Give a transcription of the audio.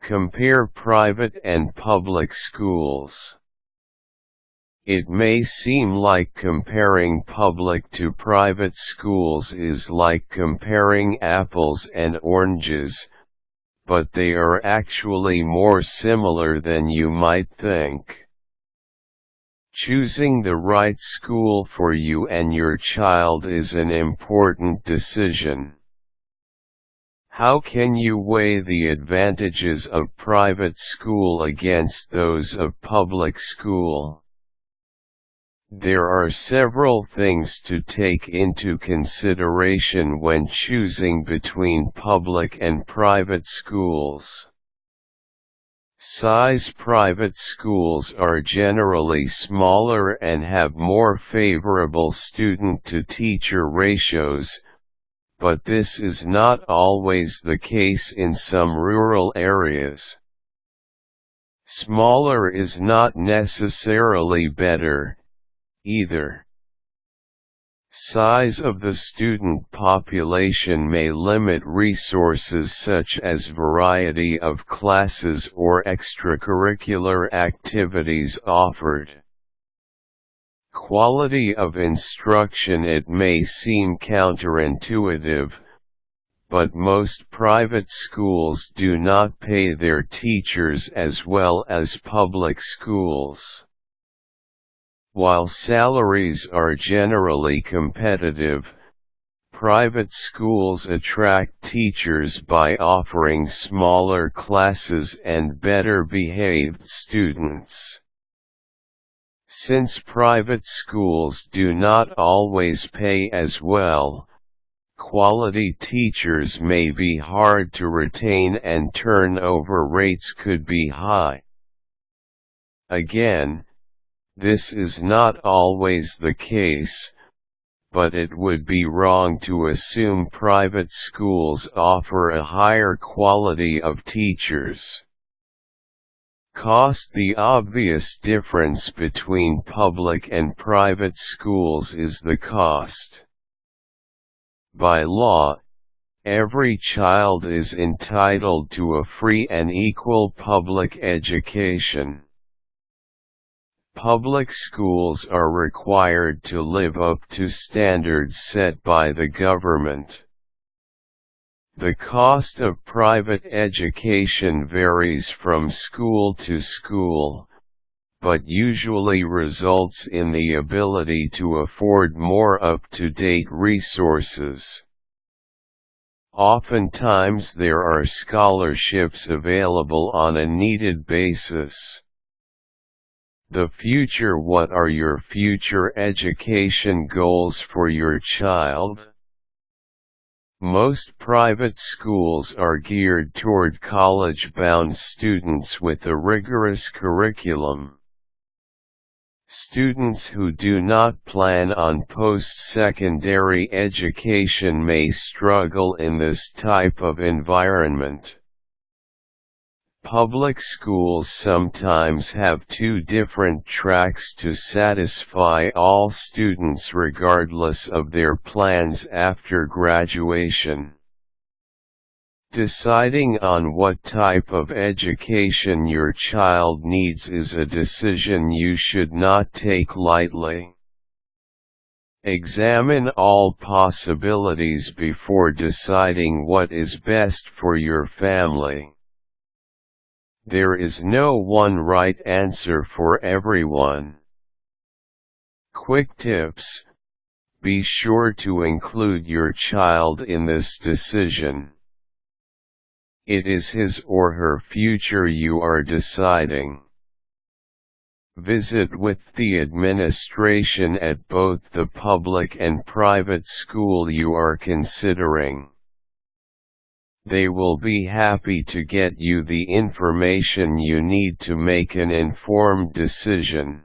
Compare private and public schools. It may seem like comparing public to private schools is like comparing apples and oranges, but they are actually more similar than you might think. Choosing the right school for you and your child is an important decision. How can you weigh the advantages of private school against those of public school? There are several things to take into consideration when choosing between public and private schools. Size: private schools are generally smaller and have more favorable student-to-teacher ratios, but this is not always the case in some rural areas. Smaller is not necessarily better, either. Size of the student population may limit resources such as variety of classes or extracurricular activities offered. Quality of instruction: it may seem counterintuitive, but most private schools do not pay their teachers as well as public schools. While salaries are generally competitive, private schools attract teachers by offering smaller classes and better-behaved students. Since private schools do not always pay as well, quality teachers may be hard to retain and turnover rates could be high. Again, this is not always the case, but it would be wrong to assume private schools offer a higher quality of teachers. Cost: the obvious difference between public and private schools is the cost. By law, every child is entitled to a free and equal public education. Public schools are required to live up to standards set by the government. The cost of private education varies from school to school, but usually results in the ability to afford more up-to-date resources. Oftentimes there are scholarships available on a needed basis. The future: what are your future education goals for your child? Most private schools are geared toward college-bound students with a rigorous curriculum. Students who do not plan on post-secondary education may struggle in this type of environment. Public schools sometimes have two different tracks to satisfy all students regardless of their plans after graduation. Deciding on what type of education your child needs is a decision you should not take lightly. Examine all possibilities before deciding what is best for your family. There is no one right answer for everyone. Quick tips: be sure to include your child in this decision. It is his or her future you are deciding. Visit with the administration at both the public and private school you are considering. They will be happy to get you the information you need to make an informed decision.